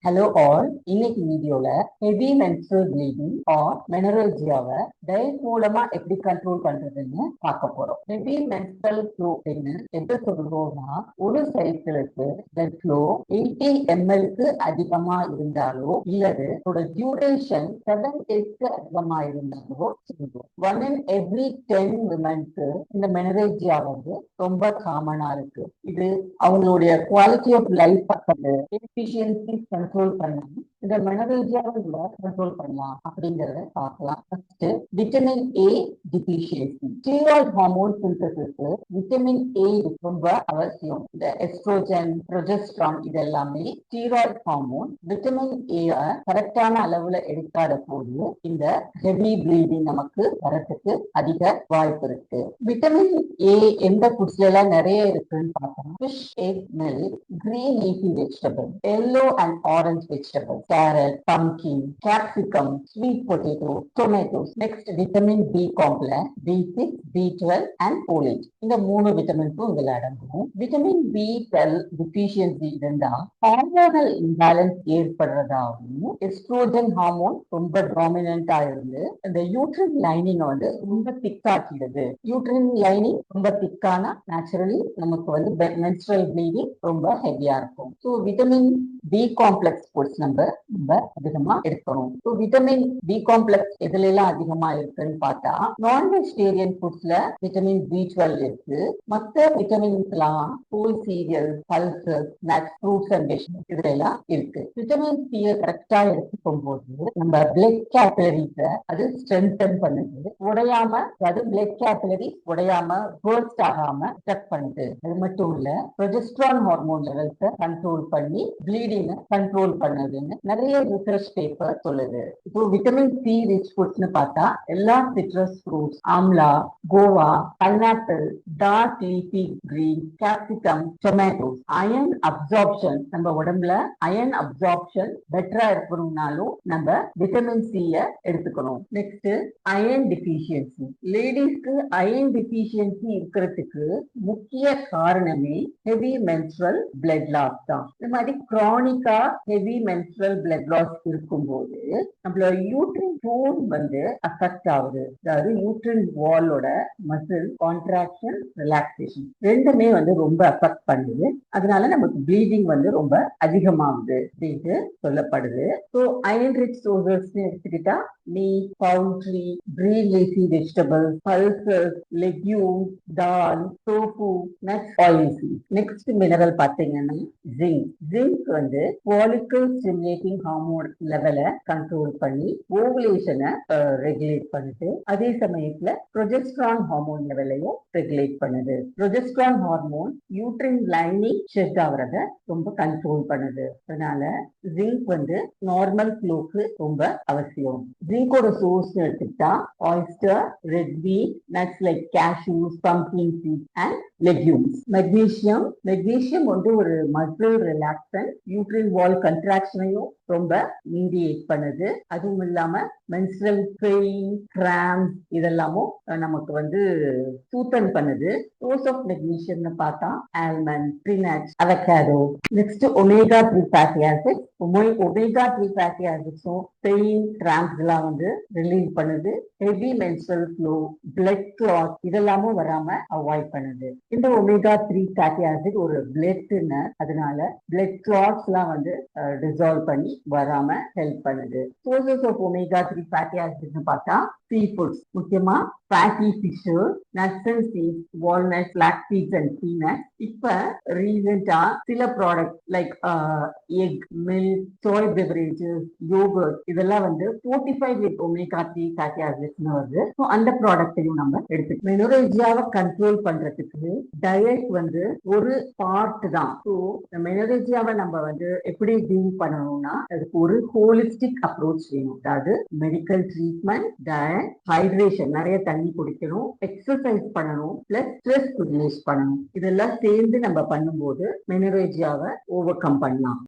Hello all, இன்னைக்கு வீடியோல heavy menstrual bleeding or மெனரேஜியாவை டயட் மூலமா எப்படி கண்ட்ரோல் பண்றதுன்னு பார்க்க போறோம். ஹெவி மென்ஸ்ட்ரல் ஃப்ளோ எப்படி சொல்றோம்னா, ஒரு சைக்கிளுக்கு பிளட் ஃப்ளோ 80 ml அதிகமா இருந்தாலோ இல்லது டியூரேஷன் 7 days அதிகமா இருந்தாலோ சொல்லுவோம். 1 in every 10 விமன்க்கு இந்த மெனரேஜியா வந்து ரொம்ப காமனா இருக்கு. இது அவங்களுடைய குவாலிட்டி ஆஃப் லைஃப் பக்கத்து எஃபிஷியன்சி கண்ட்ரோல் பண்ணலாம். இந்த மெனரேஜியாவை கூட கண்ட்ரோல் பண்ணலாம் அப்படிங்கறத பார்க்கலாம். First, vitamin A deficiency. Steroid hormone சிந்தசிஸ்க்கு விட்டமின் ஏ ரொம்ப அவசியம். இந்த எஸ்ட்ரோஜன், ப்ரொஜெஸ்ட்ரான் இதெல்லாமே ஸ்டீராய்டு ஹார்மோன். விட்டமின் ஏ கரெக்டான அளவுல எடுக்காத போது இந்த ஹெவி ப்ளீடிங் நமக்கு வரதுக்கு அதிக வாய்ப்பு இருக்கு. விட்டமின் ஏ எந்த ஃபுட்ஸ்ல எல்லாம் நிறைய இருக்குன்னு பார்த்தோம்னா, fish, egg, milk, green leafy vegetables, yellow and orange vegetables, carrot, pumpkin, capsicum, sweet potato, tomatoes. Next, vitamin B complex, B6, B12 and folate. இந்த மூணு விட்டமின்ஸும் இதுல அடங்கும். விட்டமின் B12 டிஃபிஷியன்சி இருந்தா ஹார்மோனல் இம்பேலன்ஸ் ஏற்படுறதாகவும், எஸ்ட்ரோஜன் ஹார்மோன் ரொம்ப டாமினண்டா இருந்து இந்த uterine lining வந்து ரொம்ப திக்காக்கிடுது. யூட்ரின் லைனிங் ரொம்ப திக்கானா நேச்சுரலி நமக்கு வந்து menstrual bleeding ரொம்ப ஹெவியா இருக்கும். So vitamin B complex foods நம்ம அதிகமா எடுக்கணும். ஸோ விட்டமின் பி காம்ப்ளெக்ஸ் எதுல எல்லாம் அதிகமா இருக்குன்னு பார்த்தா, நான் வெஜிடேரியன் ஃபுட்ஸ்ல விட்டமின் B12 இருக்கு. மற்ற விட்டமின்ஸ் எல்லாம் whole serial, pulses, nuts, fruits and vegetables இதுல எல்லாம் இருக்கு. விட்டமின் சி கரெக்டா எடுத்துக்கும் போது நம்ம பிளட் கேபிலரிஸ அது ஸ்ட்ரென்தன் பண்ணுது. உடையாம, அதாவது பிளட் கேபிலரி உடையாம, பர்ஸ்ட் ஆகாம செக் பண்ணுது. அது மட்டும் இல்ல, ப்ரொஜெஸ்ட்ரான் ஹார்மோன் லெவல்ஸை கண்ட்ரோல் பண்ணி ப்ளீடிங்கை கண்ட்ரோல் பண்ணுதுன்னு நிறைய ரிசர்ச் பேப்பர் சொல்லுது. இப்போ விட்டமின் சி ரிச் ஃபுட்ஸ்னு பார்த்தா எல்லா citrus fruits, amla, guava, pineapple, dark leafy green, capsicum, tomatoes. Iron absorption, நம்ம உடம்புல அயன் அப்சார்ப்ஷன் பெட்டரா இருக்கணும்னாலும் நம்ம விட்டமின் சி எடுத்துக்கணும். Next, iron deficiency. லேடிஸ்க்கு அயன் டிஃபிஷியன்சி இருக்கிறதுக்கு முக்கிய காரணமே ஹெவி மென்ஸ்ட்ரல் பிளட் லாஸ் தான். இந்த மாதிரி கிரானிக்கா ஹெவி மென்ஸ்ட்ரல் பிளட் லாஸ் இருக்கும்போது நம்மளோட யூட்ரின் டோன் வந்து அஃபெக்ட் ஆகுது. அதாவது யூட்ரின் வாலோட மசில் கான்ட்ராக்ஷன், ரிலாக்ஸேஷன் ரெண்டுமே வந்து ரொம்ப அஃபெக்ட் பண்ணுது. அதனால நமக்கு ப்ளீடிங் வந்து ரொம்ப அதிகமாகுது அப்படின்ட்டு சொல்லப்படுது. ஸோ அயன் ரிச் சோர்சஸ் எடுத்துக்கிட்டா meet, poultry, green leafy vegetables, pulses, legumes, dal, tofu, nuts, oilseeds. Next mineral பார்த்தீங்கன்னா ஜிங்க். ஜிங்க் வந்து follicle stimulating hormone லெவலை கண்ட்ரோல் பண்ணி ஓவுலேஷனை ரெகுலேட் பண்ணுது. அதே சமயத்துல ப்ரொஜெஸ்ட்ரான் ஹார்மோன் லெவலையும் ரெகுலேட் பண்ணுது. Progesterone hormone uterine lining shed ஆகுறத ரொம்ப கண்ட்ரோல் பண்ணுது. அதனால ஜிங்க் வந்து நார்மல் ஃப்ளோக்கு ரொம்ப அவசியம். ஜிங்கோட சோர்ஸ் எடுத்துக்கிட்டா oyster, red beet, nuts like cashews, pumpkin seeds and legumes. Magnesium வந்து ஒரு மசில் ரிலாக்சன்ட், யூட்ரின் வால் கண்ட்ராக்ஷனையும் ரொம்ப மீடியேட் பண்ணுது. அதுவும் இல்லாம மென்ஸ்ட்ரல் பெயின், கிராம்ஸ் இதெல்லாமும் நமக்கு வந்து சூத்தன் பண்ணுது. சோர்ஸ் ஆஃப் மெக்னீசியம்னு பார்த்தா almond, peanuts, avocado. Next omega 3 fatty acid. Omega 3 fatty ஆசிட்ஸும் பெயின், கிராம்ஸ் எல்லாம் வந்து ரிலீவ் பண்ணுது. Heavy menstrual flow, blood clot இதெல்லாமும் வராம அவாய்ட் பண்ணுது. இந்த ஒமேகா 3 ஃபேட்டி ஆசிட் ஒரு பிளட்னு, அதனால பிளட் கிளாட்ஸ் எல்லாம் வந்து டிசால்வ் பண்ணி வராம ஹெல்ப் பண்ணுது. சோர்சஸ் ஆஃப் ஒமேகா 3 ஃபேட்டி ஆசிட்னு பார்த்தா சீ ஃபுட்ஸ், முக்கியமா fatty fish, nuts and seeds, walnuts, flax seeds and peanuts. இப்ப ரீசெண்டா சில ப்ராடக்ட் லைக் எக், மில்க், சோய் பெவரேஜஸ், யோகர்ட் இதெல்லாம் வந்து 45 வித் ஒமேகா 3 ஃபேட்டி ஆசிட்ஸ்னு வருது. ஸோ அந்த ப்ராடக்ட்டையும் நம்ம எடுத்துக்கணும். மெனோரேஜியாவை கண்ட்ரோல் பண்றதுக்கு டயட் வந்து ஒரு பார்ட் தான். ஸோ மெனோரேஜியாவை நம்ம வந்து எப்படி டீல் பண்ணணும்னா, அதுக்கு ஒரு ஹோலிஸ்டிக் அப்ரோச் வேணும். அதாவது மெடிக்கல் ட்ரீட்மெண்ட், டயட், ஹைட்ரேஷன், நிறைய தண்ணி குடிக்கணும், எக்ஸசைஸ் பண்ணணும், பிளஸ் ஸ்ட்ரெஸ் ரிலீஸ் பண்ணணும். இதெல்லாம் சேர்ந்து நம்ம பண்ணும்போது மெனோரேஜியாவை ஓவர் கம் பண்ணலாம்.